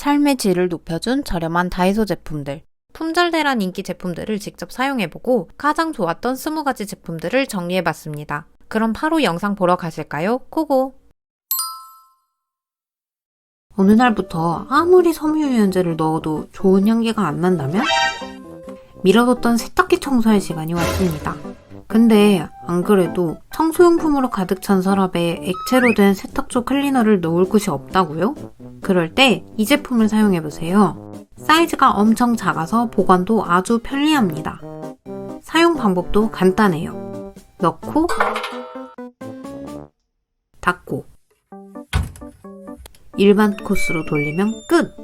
삶의 질을 높여준 저렴한 다이소 제품들, 품절대란 인기 제품들을 직접 사용해보고 가장 좋았던 20가지 제품들을 정리해봤습니다. 그럼 바로 영상 보러 가실까요? 고고! 어느 날부터 아무리 섬유유연제를 넣어도 좋은 향기가 안 난다면? 미뤄뒀던 세탁기 청소할 시간이 왔습니다. 근데 안 그래도 청소용품으로 가득 찬 서랍에 액체로 된 세탁조 클리너를 넣을 곳이 없다고요? 그럴 때 이 제품을 사용해보세요. 사이즈가 엄청 작아서 보관도 아주 편리합니다. 사용 방법도 간단해요. 넣고 닫고 일반 코스로 돌리면 끝!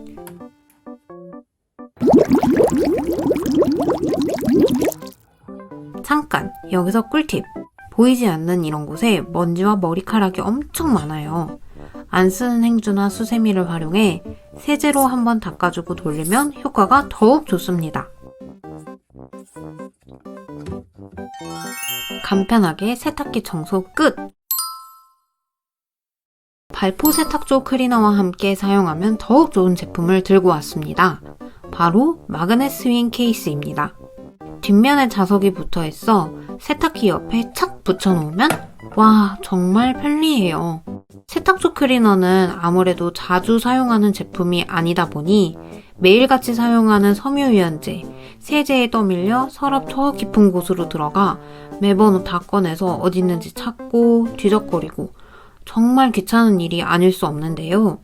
잠깐! 여기서 꿀팁! 보이지 않는 이런 곳에 먼지와 머리카락이 엄청 많아요. 안 쓰는 행주나 수세미를 활용해 세제로 한번 닦아주고 돌리면 효과가 더욱 좋습니다. 간편하게 세탁기 청소 끝! 발포 세탁조 클리너와 함께 사용하면 더욱 좋은 제품을 들고 왔습니다. 바로 마그넷 스윙 케이스입니다. 뒷면에 자석이 붙어있어 세탁기 옆에 착 붙여놓으면 와, 정말 편리해요. 세탁조 클리너는 아무래도 자주 사용하는 제품이 아니다 보니 매일같이 사용하는 섬유유연제, 세제에 떠밀려 서랍 저 깊은 곳으로 들어가 매번 다 꺼내서 어디 있는지 찾고 뒤적거리고 정말 귀찮은 일이 아닐 수 없는데요.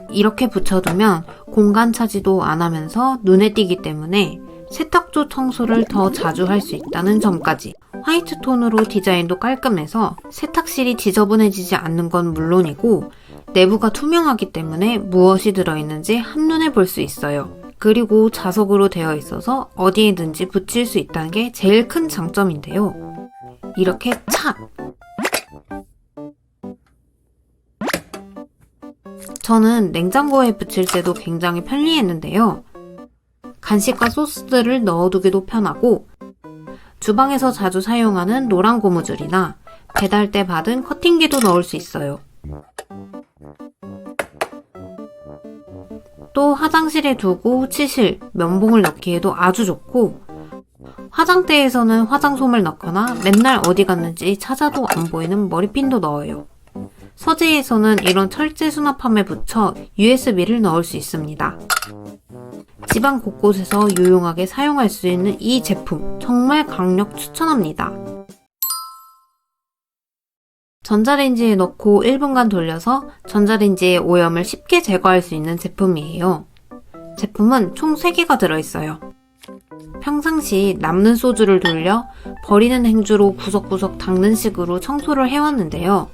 이렇게 붙여두면 공간 차지도 안 하면서 눈에 띄기 때문에 세탁조 청소를 더 자주 할 수 있다는 점까지. 화이트 톤으로 디자인도 깔끔해서 세탁실이 지저분해지지 않는 건 물론이고 내부가 투명하기 때문에 무엇이 들어있는지 한눈에 볼 수 있어요. 그리고 자석으로 되어 있어서 어디에든지 붙일 수 있다는 게 제일 큰 장점인데요. 이렇게 착! 저는 냉장고에 붙일 때도 굉장히 편리했는데요. 간식과 소스들을 넣어두기도 편하고 주방에서 자주 사용하는 노란 고무줄이나 배달 때 받은 커팅기도 넣을 수 있어요. 또 화장실에 두고 치실, 면봉을 넣기에도 아주 좋고 화장대에서는 화장솜을 넣거나 맨날 어디 갔는지 찾아도 안 보이는 머리핀도 넣어요. 서재에서는 이런 철제 수납함에 붙여 USB를 넣을 수 있습니다. 집안 곳곳에서 유용하게 사용할 수 있는 이 제품 정말 강력 추천합니다. 전자레인지에 넣고 1분간 돌려서 전자레인지의 오염을 쉽게 제거할 수 있는 제품이에요. 제품은 총 3개가 들어있어요. 평상시 남는 소주를 돌려 버리는 행주로 구석구석 닦는 식으로 청소를 해왔는데요.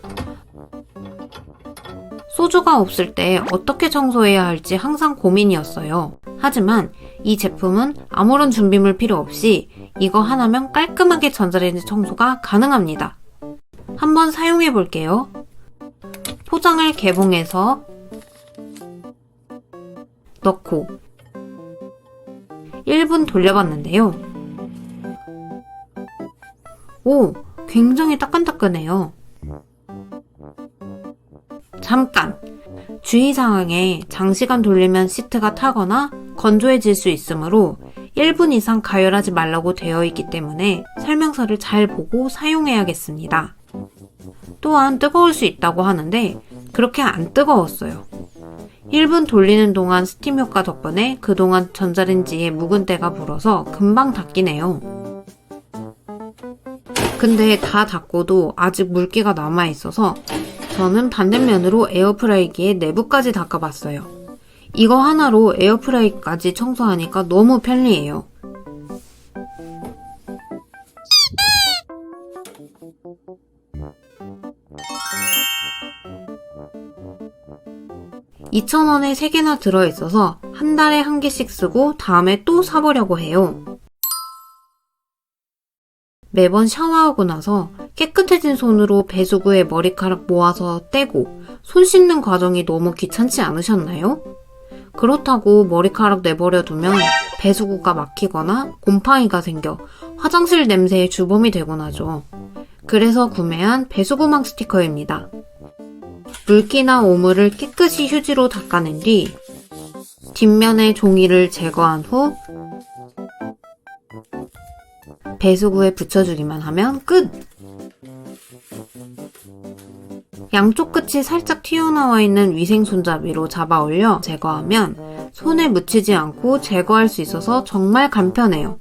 소주가 없을 때 어떻게 청소해야 할지 항상 고민이었어요. 하지만 이 제품은 아무런 준비물 필요 없이 이거 하나면 깔끔하게 전자레인지 청소가 가능합니다. 한번 사용해 볼게요. 포장을 개봉해서 넣고 1분 돌려봤는데요. 오, 굉장히 따끈따끈해요. 잠깐! 주의사항에 장시간 돌리면 시트가 타거나 건조해질 수 있으므로 1분 이상 가열하지 말라고 되어 있기 때문에 설명서를 잘 보고 사용해야겠습니다. 또한 뜨거울 수 있다고 하는데 그렇게 안 뜨거웠어요. 1분 돌리는 동안 스팀 효과 덕분에 그동안 전자레인지에 묵은 때가 불어서 금방 닦이네요. 근데 다 닦고도 아직 물기가 남아있어서 저는 반대면으로 에어프라이기에 내부까지 닦아봤어요. 이거 하나로 에어프라이기까지 청소하니까 너무 편리해요. $2,000원에 3개나 들어있어서 한 달에 1개씩 쓰고 다음에 또 사보려고 해요. 매번 샤워하고 나서 깨끗해진 손으로 배수구에 머리카락 모아서 떼고 손 씻는 과정이 너무 귀찮지 않으셨나요? 그렇다고 머리카락 내버려 두면 배수구가 막히거나 곰팡이가 생겨 화장실 냄새의 주범이 되곤 하죠. 그래서 구매한 배수구망 스티커입니다. 물기나 오물을 깨끗이 휴지로 닦아낸 뒤 뒷면의 종이를 제거한 후 배수구에 붙여주기만 하면 끝! 양쪽 끝이 살짝 튀어나와 있는 위생 손잡이로 잡아 올려 제거하면 손에 묻히지 않고 제거할 수 있어서 정말 간편해요.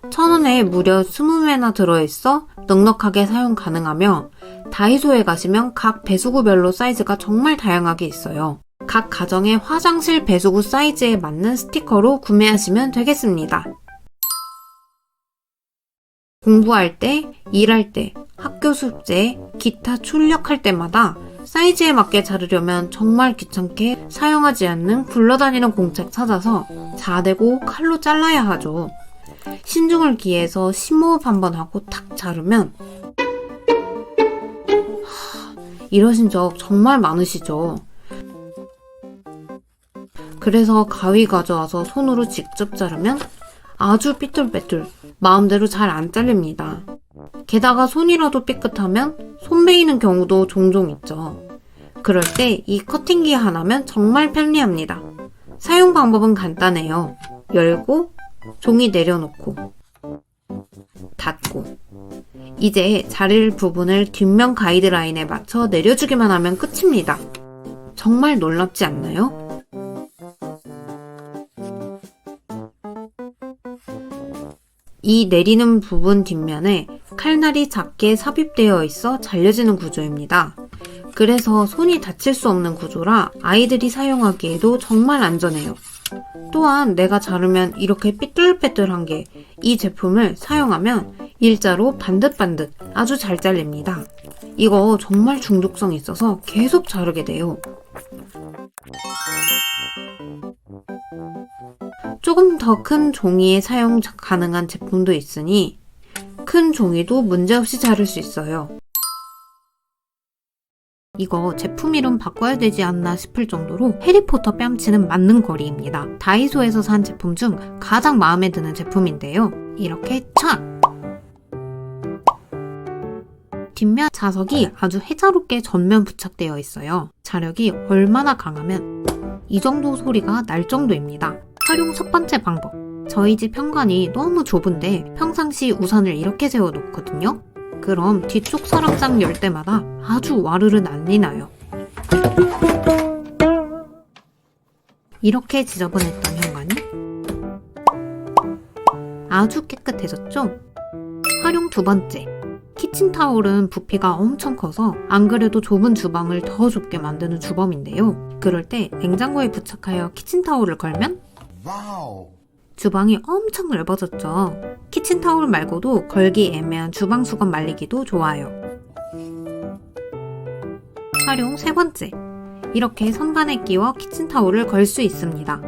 1,000원에 무려 20매나 들어있어 넉넉하게 사용 가능하며 다이소에 가시면 각 배수구별로 사이즈가 정말 다양하게 있어요. 각 가정의 화장실 배수구 사이즈에 맞는 스티커로 구매하시면 되겠습니다. 공부할 때, 일할 때, 학교 숙제, 기타 출력할 때마다 사이즈에 맞게 자르려면 정말 귀찮게 사용하지 않는 굴러다니는 공책 찾아서 자대고 칼로 잘라야 하죠. 신중을 기해서 심호흡 한번 하고 탁 자르면 이러신 적 정말 많으시죠? 그래서 가위 가져와서 손으로 직접 자르면 아주 삐뚤빼뚤 마음대로 잘 안 잘립니다. 게다가 손이라도 삐끗하면 손 베이는 경우도 종종 있죠. 그럴 때 이 커팅기 하나면 정말 편리합니다. 사용 방법은 간단해요. 열고 종이 내려놓고 닫고 이제 자를 부분을 뒷면 가이드라인에 맞춰 내려주기만 하면 끝입니다. 정말 놀랍지 않나요? 이 내리는 부분 뒷면에 칼날이 작게 삽입되어 있어 잘려지는 구조입니다. 그래서 손이 다칠 수 없는 구조라 아이들이 사용하기에도 정말 안전해요. 또한 내가 자르면 이렇게 삐뚤빼뚤한 게 이 제품을 사용하면 일자로 반듯반듯 아주 잘 잘립니다. 이거 정말 중독성 있어서 계속 자르게 돼요. 조금 더 큰 종이에 사용 가능한 제품도 있으니 큰 종이도 문제없이 자를 수 있어요. 이거 제품 이름 바꿔야 되지 않나 싶을 정도로 해리포터 뺨치는 맞는 거리입니다. 다이소에서 산 제품 중 가장 마음에 드는 제품인데요. 이렇게 촥! 뒷면 자석이 아주 해자롭게 전면 부착되어 있어요. 자력이 얼마나 강하면 이 정도 소리가 날 정도입니다. 활용 첫 번째 방법. 저희 집 현관이 너무 좁은데 평상시 우산을 이렇게 세워놓거든요. 그럼 뒤쪽 서랍장 열 때마다 아주 와르르 난리 나요. 이렇게 지저분했던 현관이 아주 깨끗해졌죠? 활용 두 번째. 키친타올은 부피가 엄청 커서 안 그래도 좁은 주방을 더 좁게 만드는 주범인데요. 그럴 때 냉장고에 부착하여 키친타올을 걸면 주방이 엄청 넓어졌죠. 키친타올 말고도 걸기 애매한 주방 수건 말리기도 좋아요. 활용 세 번째. 이렇게 선반에 끼워 키친타올을 걸 수 있습니다.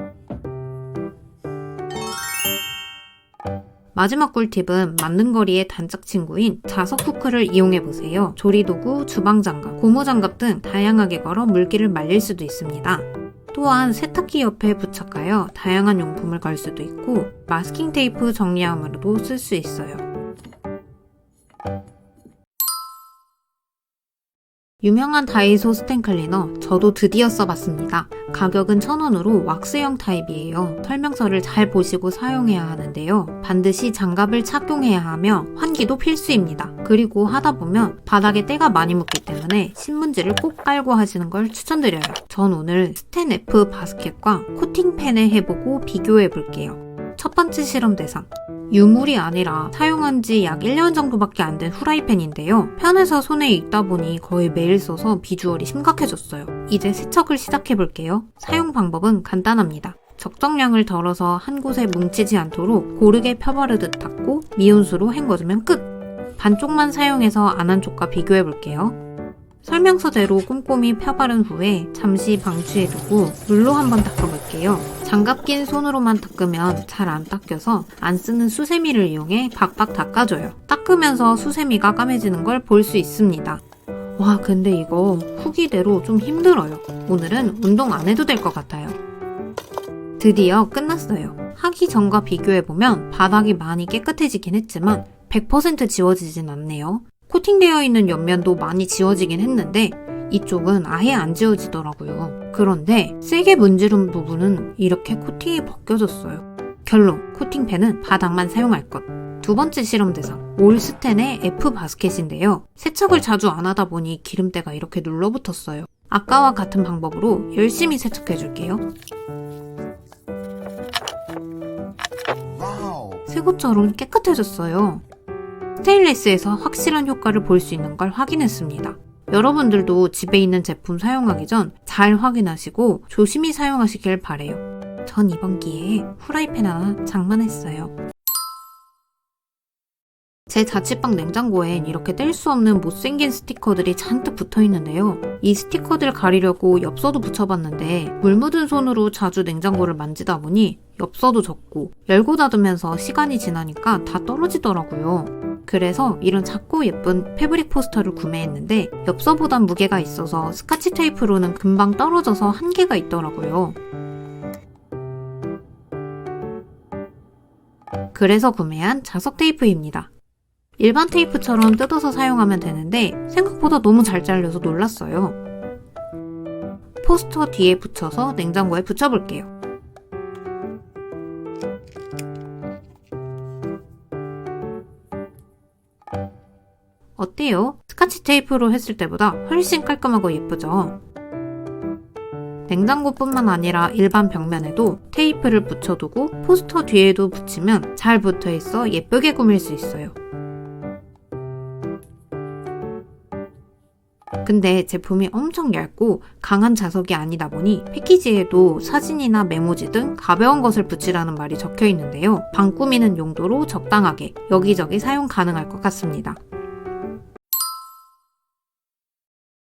마지막 꿀팁은 맞는 거리의 단짝 친구인 자석 후크를 이용해보세요. 조리도구, 주방장갑, 고무장갑 등 다양하게 걸어 물기를 말릴 수도 있습니다. 또한 세탁기 옆에 부착하여 다양한 용품을 걸 수도 있고 마스킹 테이프 정리함으로도 쓸 수 있어요. 유명한 다이소 스텐 클리너 저도 드디어 써봤습니다. 가격은 1,000원으로 왁스형 타입이에요. 설명서를 잘 보시고 사용해야 하는데요. 반드시 장갑을 착용해야 하며 환기도 필수입니다. 그리고 하다 보면 바닥에 때가 많이 묻기 때문에 신문지를 꼭 깔고 하시는 걸 추천드려요. 전 오늘 스텐 F 바스켓과 코팅펜을 해보고 비교해볼게요. 첫 번째 실험 대상. 유물이 아니라 사용한 지 약 1년 정도밖에 안 된 후라이팬인데요. 편해서 손에 익다 보니 거의 매일 써서 비주얼이 심각해졌어요. 이제 세척을 시작해볼게요. 사용 방법은 간단합니다. 적정량을 덜어서 한 곳에 뭉치지 않도록 고르게 펴바르듯 닦고 미온수로 헹궈주면 끝! 반쪽만 사용해서 안 한 쪽과 비교해볼게요. 설명서대로 꼼꼼히 펴바른 후에 잠시 방치해두고 물로 한번 닦아볼게요. 장갑 낀 손으로만 닦으면 잘 안 닦여서 안 쓰는 수세미를 이용해 박박 닦아줘요. 닦으면서 수세미가 까매지는 걸 볼 수 있습니다. 와, 근데 이거 후기대로 좀 힘들어요. 오늘은 운동 안 해도 될 것 같아요. 드디어 끝났어요. 하기 전과 비교해보면 바닥이 많이 깨끗해지긴 했지만 100% 지워지진 않네요. 코팅되어 있는 옆면도 많이 지워지긴 했는데 이쪽은 아예 안 지워지더라고요. 그런데 세게 문지른 부분은 이렇게 코팅이 벗겨졌어요. 결론, 코팅펜은 바닥만 사용할 것. 두 번째 실험 대상, 올스텐의 F 바스켓인데요. 세척을 자주 안 하다 보니 기름때가 이렇게 눌러붙었어요. 아까와 같은 방법으로 열심히 세척해줄게요. 새 것처럼 깨끗해졌어요. 스테인리스에서 확실한 효과를 볼 수 있는 걸 확인했습니다. 여러분들도 집에 있는 제품 사용하기 전 잘 확인하시고 조심히 사용하시길 바래요. 전 이번 기회에 후라이팬 하나 장만했어요. 제 자취방 냉장고엔 이렇게 뗄 수 없는 못생긴 스티커들이 잔뜩 붙어 있는데요. 이 스티커들 가리려고 엽서도 붙여봤는데 물 묻은 손으로 자주 냉장고를 만지다 보니 엽서도 젖고 열고 닫으면서 시간이 지나니까 다 떨어지더라고요. 그래서 이런 작고 예쁜 패브릭 포스터를 구매했는데 엽서보단 무게가 있어서 스카치 테이프로는 금방 떨어져서 한계가 있더라고요. 그래서 구매한 자석 테이프입니다. 일반 테이프처럼 뜯어서 사용하면 되는데 생각보다 너무 잘 잘려서 놀랐어요. 포스터 뒤에 붙여서 냉장고에 붙여볼게요. 어때요? 스카치 테이프로 했을 때보다 훨씬 깔끔하고 예쁘죠? 냉장고뿐만 아니라 일반 벽면에도 테이프를 붙여두고 포스터 뒤에도 붙이면 잘 붙어있어 예쁘게 꾸밀 수 있어요. 근데 제품이 엄청 얇고 강한 자석이 아니다 보니 패키지에도 사진이나 메모지 등 가벼운 것을 붙이라는 말이 적혀 있는데요. 방 꾸미는 용도로 적당하게 여기저기 사용 가능할 것 같습니다.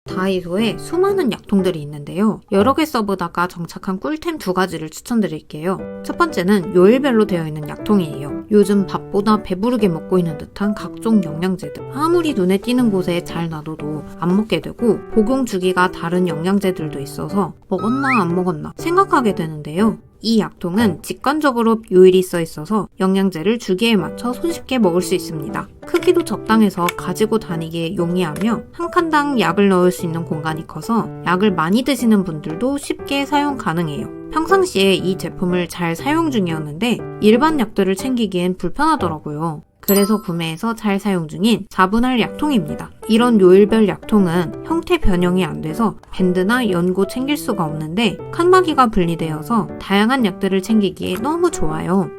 다이소에 수많은 약통들이 있는데요. 여러 개 써보다가 정착한 꿀템 2가지를 추천드릴게요. 첫 번째는 요일별로 되어 있는 약통이에요. 요즘 밥보다 배부르게 먹고 있는 듯한 각종 영양제들. 아무리 눈에 띄는 곳에 잘 놔둬도 안 먹게 되고 복용 주기가 다른 영양제들도 있어서 먹었나 안 먹었나 생각하게 되는데요. 이 약통은 직관적으로 요일이 써 있어서 영양제를 주기에 맞춰 손쉽게 먹을 수 있습니다. 크기도 적당해서 가지고 다니기에 용이하며 한 칸당 약을 넣을 수 있는 공간이 커서 약을 많이 드시는 분들도 쉽게 사용 가능해요. 평상시에 이 제품을 잘 사용 중이었는데 일반 약들을 챙기기엔 불편하더라고요. 그래서 구매해서 잘 사용 중인 4분할 약통입니다. 이런 요일별 약통은 형태 변형이 안 돼서 밴드나 연고 챙길 수가 없는데 칸막이가 분리되어서 다양한 약들을 챙기기에 너무 좋아요.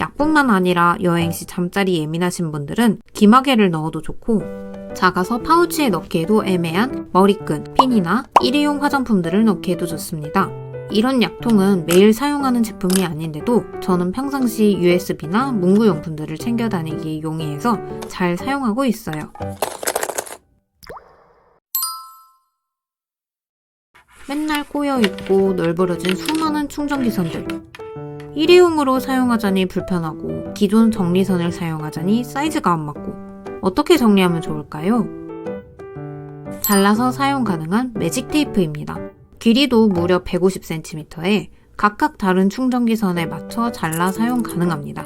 약뿐만 아니라 여행시 잠자리 예민하신 분들은 기마개를 넣어도 좋고 작아서 파우치에 넣기에도 애매한 머리끈, 핀이나 일회용 화장품들을 넣기에도 좋습니다. 이런 약통은 매일 사용하는 제품이 아닌데도 저는 평상시 USB나 문구용품들을 챙겨 다니기에 용이해서 잘 사용하고 있어요. 맨날 꼬여있고 널브러진 수많은 충전기선들. 일회용으로 사용하자니 불편하고 기존 정리선을 사용하자니 사이즈가 안 맞고 어떻게 정리하면 좋을까요? 잘라서 사용 가능한 매직 테이프입니다. 길이도 무려 150cm에 각각 다른 충전기 선에 맞춰 잘라 사용 가능합니다.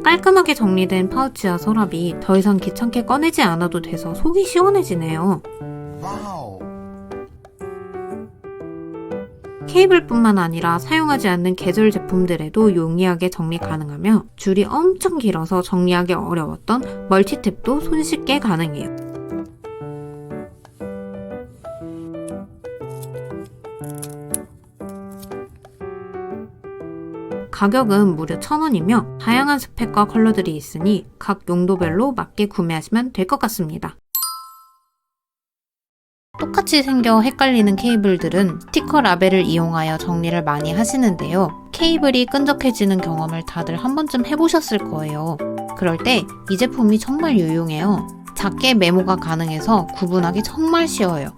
깔끔하게 정리된 파우치와 서랍이 더 이상 귀찮게 꺼내지 않아도 돼서 속이 시원해지네요. 케이블뿐만 아니라 사용하지 않는 계절 제품들에도 용이하게 정리 가능하며 줄이 엄청 길어서 정리하기 어려웠던 멀티탭도 손쉽게 가능해요. 가격은 무려 1,000원이며 다양한 스펙과 컬러들이 있으니 각 용도별로 맞게 구매하시면 될 것 같습니다. 똑같이 생겨 헷갈리는 케이블들은 스티커 라벨을 이용하여 정리를 많이 하시는데요. 케이블이 끈적해지는 경험을 다들 한 번쯤 해보셨을 거예요. 그럴 때 이 제품이 정말 유용해요. 작게 메모가 가능해서 구분하기 정말 쉬워요.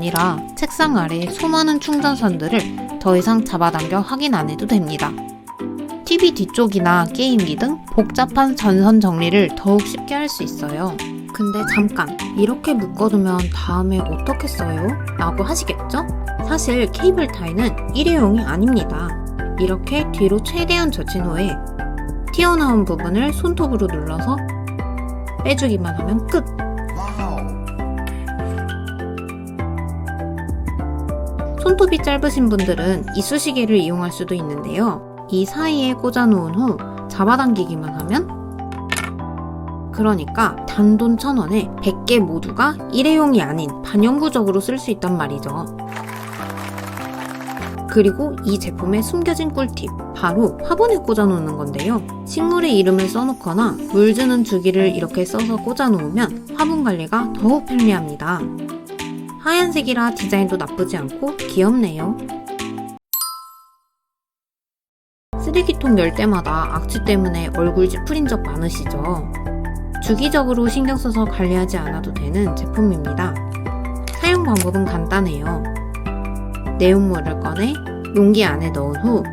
아니라 책상 아래의 수많은 충전선들을 더 이상 잡아당겨 확인 안 해도 됩니다. TV 뒤쪽이나 게임기 등 복잡한 전선 정리를 더욱 쉽게 할 수 있어요. 근데 잠깐, 이렇게 묶어두면 다음에 어떻게 써요? 라고 하시겠죠? 사실 케이블 타이는 일회용이 아닙니다. 이렇게 뒤로 최대한 젖힌 후에 튀어나온 부분을 손톱으로 눌러서 빼주기만 하면 끝! 손톱이 짧으신 분들은 이쑤시개를 이용할 수도 있는데요. 이 사이에 꽂아놓은 후 잡아당기기만 하면, 그러니까 단돈 1,000원에 100개 모두가 일회용이 아닌 반영구적으로 쓸 수 있단 말이죠. 그리고 이 제품의 숨겨진 꿀팁, 바로 화분에 꽂아놓는 건데요. 식물의 이름을 써놓거나 물 주는 주기를 이렇게 써서 꽂아놓으면 화분 관리가 더욱 편리합니다. 하얀색이라 디자인도 나쁘지 않고 귀엽네요. 쓰레기통 열 때마다 악취 때문에 얼굴 찌푸린 적 많으시죠? 주기적으로 신경 써서 관리하지 않아도 되는 제품입니다. 사용 방법은 간단해요. 내용물을 꺼내 용기 안에 넣은 후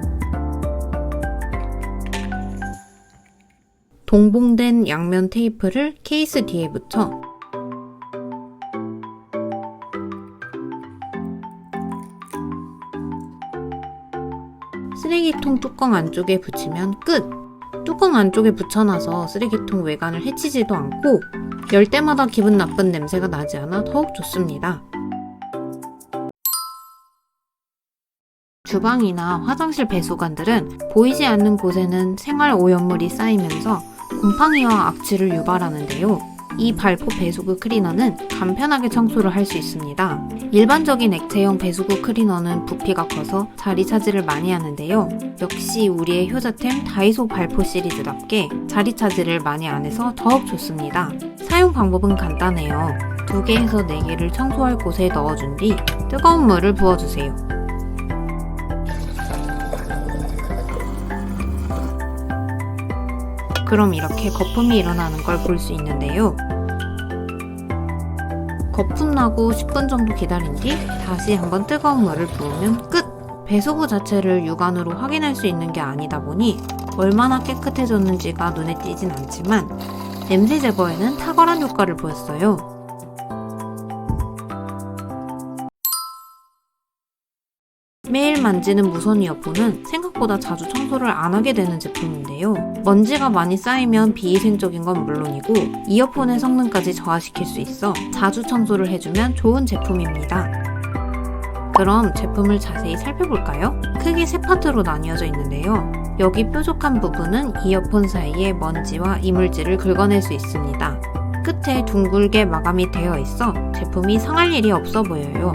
동봉된 양면 테이프를 케이스 뒤에 붙여 쓰레기통 뚜껑 안쪽에 붙이면 끝! 뚜껑 안쪽에 붙여놔서 쓰레기통 외관을 해치지도 않고 열 때마다 기분 나쁜 냄새가 나지 않아 더욱 좋습니다. 주방이나 화장실 배수관들은 보이지 않는 곳에는 생활 오염물이 쌓이면서 곰팡이와 악취를 유발하는데요. 이 발포 배수구 클리너는 간편하게 청소를 할 수 있습니다. 일반적인 액체형 배수구 클리너는 부피가 커서 자리 차지를 많이 하는데요. 역시 우리의 효자템 다이소 발포 시리즈답게 자리 차지를 많이 안 해서 더욱 좋습니다. 사용 방법은 간단해요. 2개에서 4개를 청소할 곳에 넣어준 뒤 뜨거운 물을 부어주세요. 그럼 이렇게 거품이 일어나는 걸 볼 수 있는데요. 거품 나고 10분 정도 기다린 뒤 다시 한번 뜨거운 물을 부으면 끝! 배수구 자체를 육안으로 확인할 수 있는 게 아니다 보니 얼마나 깨끗해졌는지가 눈에 띄진 않지만 냄새 제거에는 탁월한 효과를 보였어요. 매일 만지는 무선 이어폰은 생각보다 자주 청소를 안 하게 되는 제품인데요. 먼지가 많이 쌓이면 비위생적인 건 물론이고 이어폰의 성능까지 저하시킬 수 있어 자주 청소를 해주면 좋은 제품입니다. 그럼 제품을 자세히 살펴볼까요? 크게 3파트로 나뉘어져 있는데요. 여기 뾰족한 부분은 이어폰 사이에 먼지와 이물질을 긁어낼 수 있습니다. 끝에 둥글게 마감이 되어 있어 제품이 상할 일이 없어 보여요.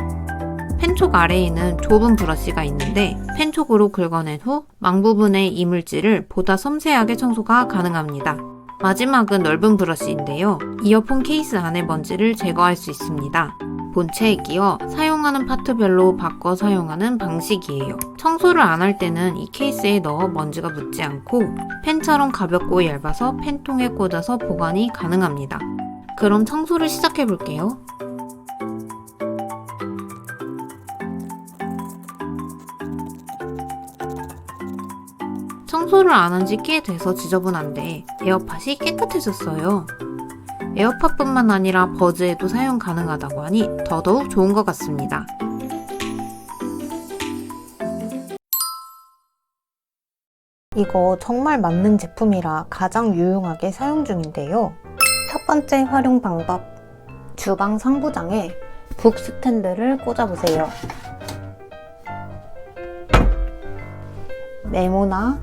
펜촉 아래에는 좁은 브러쉬가 있는데 펜촉으로 긁어낸 후 망 부분의 이물질을 보다 섬세하게 청소가 가능합니다. 마지막은 넓은 브러쉬인데요. 이어폰 케이스 안의 먼지를 제거할 수 있습니다. 본체에 끼워 사용하는 파트별로 바꿔 사용하는 방식이에요. 청소를 안 할 때는 이 케이스에 넣어 먼지가 묻지 않고 펜처럼 가볍고 얇아서 펜통에 꽂아서 보관이 가능합니다. 그럼 청소를 시작해 볼게요. 청소를 안 한 지 꽤 돼서 지저분한데 에어팟이 깨끗해졌어요. 에어팟뿐만 아니라 버즈에도 사용 가능하다고 하니 더더욱 좋은 것 같습니다. 이거 정말 맞는 제품이라 가장 유용하게 사용 중인데요. 첫 번째 활용 방법, 주방 상부장에 북 스탠드를 꽂아보세요. 메모나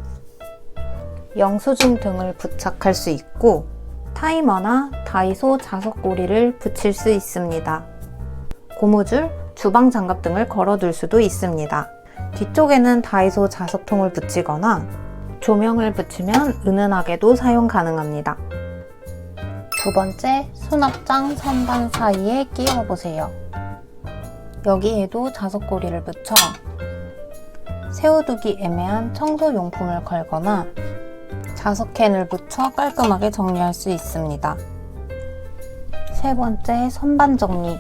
영수증 등을 부착할 수 있고 타이머나 다이소 자석고리를 붙일 수 있습니다. 고무줄, 주방 장갑 등을 걸어둘 수도 있습니다. 뒤쪽에는 다이소 자석통을 붙이거나 조명을 붙이면 은은하게도 사용 가능합니다. 두 번째, 수납장 선반 사이에 끼워보세요. 여기에도 자석고리를 붙여 세워두기 애매한 청소용품을 걸거나 자석캔을 붙여 깔끔하게 정리할 수 있습니다. 세 번째, 선반 정리.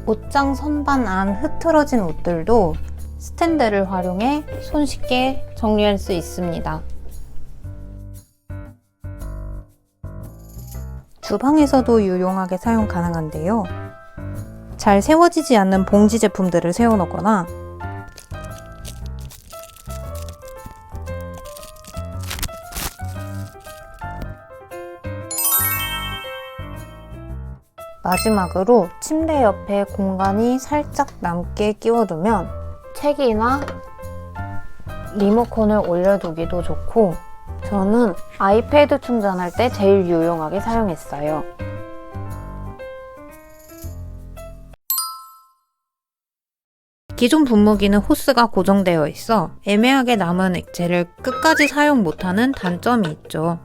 옷장 선반 안 흐트러진 옷들도 스탠드를 활용해 손쉽게 정리할 수 있습니다. 주방에서도 유용하게 사용 가능한데요. 잘 세워지지 않는 봉지 제품들을 세워놓거나 마지막으로 침대 옆에 공간이 살짝 남게 끼워두면 책이나 리모컨을 올려두기도 좋고 저는 아이패드 충전할 때 제일 유용하게 사용했어요. 기존 분무기는 호스가 고정되어 있어 애매하게 남은 액체를 끝까지 사용 못하는 단점이 있죠.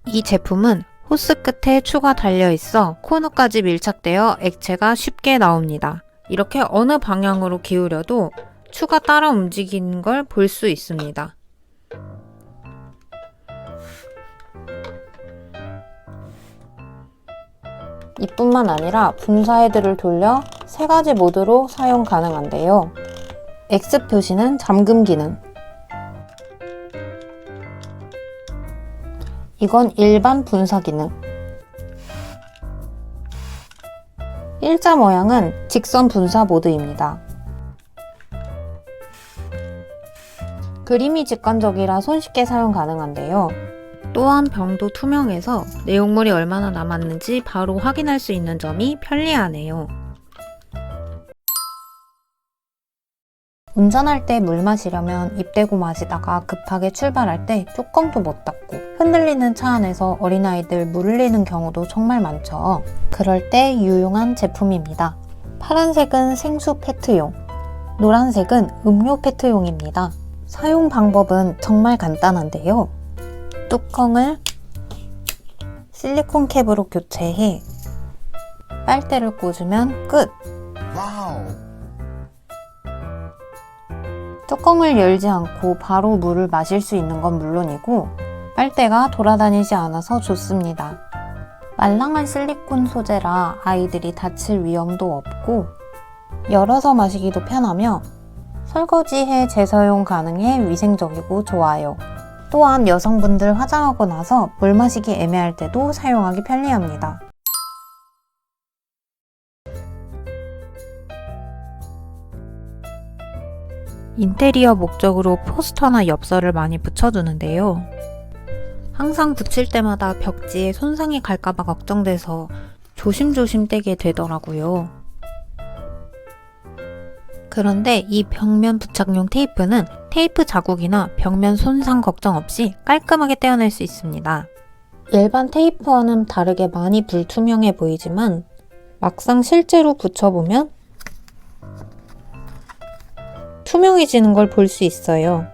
이 제품은 호스 끝에 추가 달려있어 코너까지 밀착되어 액체가 쉽게 나옵니다. 이렇게 어느 방향으로 기울여도 추가 따라 움직이는 걸 볼 수 있습니다. 이뿐만 아니라 분사 헤드를 돌려 3가지 모드로 사용 가능한데요. X 표시는 잠금 기능, 이건 일반 분사 기능, 일자 모양은 직선 분사 모드입니다. 그림이 직관적이라 손쉽게 사용 가능한데요. 또한 병도 투명해서 내용물이 얼마나 남았는지 바로 확인할 수 있는 점이 편리하네요. 운전할 때 물 마시려면 입 대고 마시다가 급하게 출발할 때 뚜껑도 못 닫고 흔들리는 차 안에서 어린아이들 물 흘리는 경우도 정말 많죠. 그럴 때 유용한 제품입니다. 파란색은 생수 페트용, 노란색은 음료 페트용입니다. 사용 방법은 정말 간단한데요. 뚜껑을 실리콘 캡으로 교체해 빨대를 꽂으면 끝! 뚜껑을 열지 않고 바로 물을 마실 수 있는 건 물론이고 빨대가 돌아다니지 않아서 좋습니다. 말랑한 실리콘 소재라 아이들이 다칠 위험도 없고 열어서 마시기도 편하며 설거지해 재사용 가능해 위생적이고 좋아요. 또한 여성분들 화장하고 나서 물 마시기 애매할 때도 사용하기 편리합니다. 인테리어 목적으로 포스터나 엽서를 많이 붙여두는데요. 항상 붙일 때마다 벽지에 손상이 갈까봐 걱정돼서 조심조심 떼게 되더라고요. 그런데 이 벽면 부착용 테이프는 테이프 자국이나 벽면 손상 걱정 없이 깔끔하게 떼어낼 수 있습니다. 일반 테이프와는 다르게 많이 불투명해 보이지만 막상 실제로 붙여보면 투명해지는 걸 볼 수 있어요.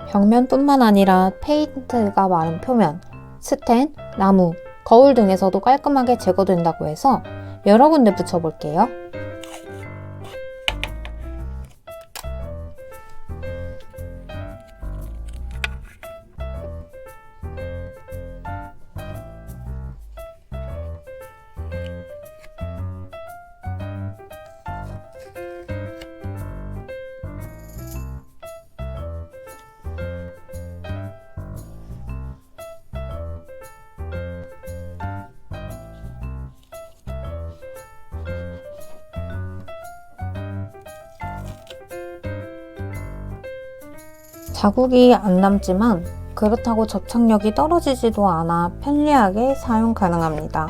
벽면뿐만 아니라 페인트가 마른 표면, 스텐, 나무, 거울 등에서도 깔끔하게 제거된다고 해서 여러 군데 붙여볼게요. 자국이 안 남지만 그렇다고 접착력이 떨어지지도 않아 편리하게 사용 가능합니다.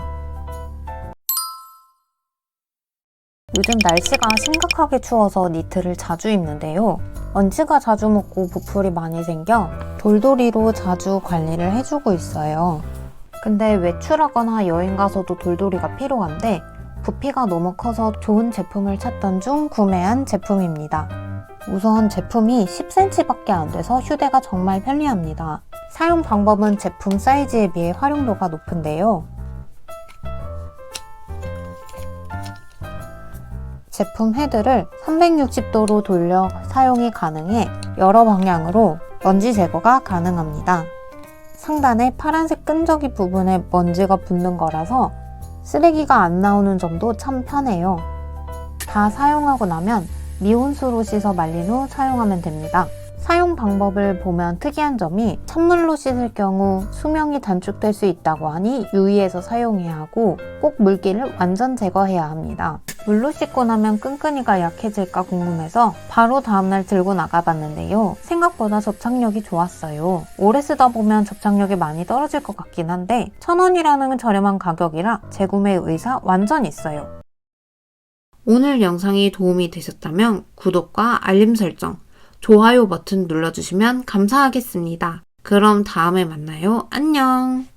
요즘 날씨가 심각하게 추워서 니트를 자주 입는데요. 먼지가 자주 묻고 부풀이 많이 생겨 돌돌이로 자주 관리를 해주고 있어요. 근데 외출하거나 여행 가서도 돌돌이가 필요한데 부피가 너무 커서 좋은 제품을 찾던 중 구매한 제품입니다. 우선 제품이 10cm밖에 안 돼서 휴대가 정말 편리합니다. 사용 방법은 제품 사이즈에 비해 활용도가 높은데요. 제품 헤드를 360도로 돌려 사용이 가능해 여러 방향으로 먼지 제거가 가능합니다. 상단에 파란색 끈적이 부분에 먼지가 붙는 거라서 쓰레기가 안 나오는 점도 참 편해요. 다 사용하고 나면 미온수로 씻어 말린 후 사용하면 됩니다. 사용 방법을 보면 특이한 점이 찬물로 씻을 경우 수명이 단축될 수 있다고 하니 유의해서 사용해야 하고 꼭 물기를 완전 제거해야 합니다. 물로 씻고 나면 끈끈이가 약해질까 궁금해서 바로 다음날 들고 나가봤는데요. 생각보다 접착력이 좋았어요. 오래 쓰다 보면 접착력이 많이 떨어질 것 같긴 한데 1,000원이라는 저렴한 가격이라 재구매 의사 완전 있어요. 오늘 영상이 도움이 되셨다면 구독과 알림 설정, 좋아요 버튼 눌러주시면 감사하겠습니다. 그럼 다음에 만나요. 안녕!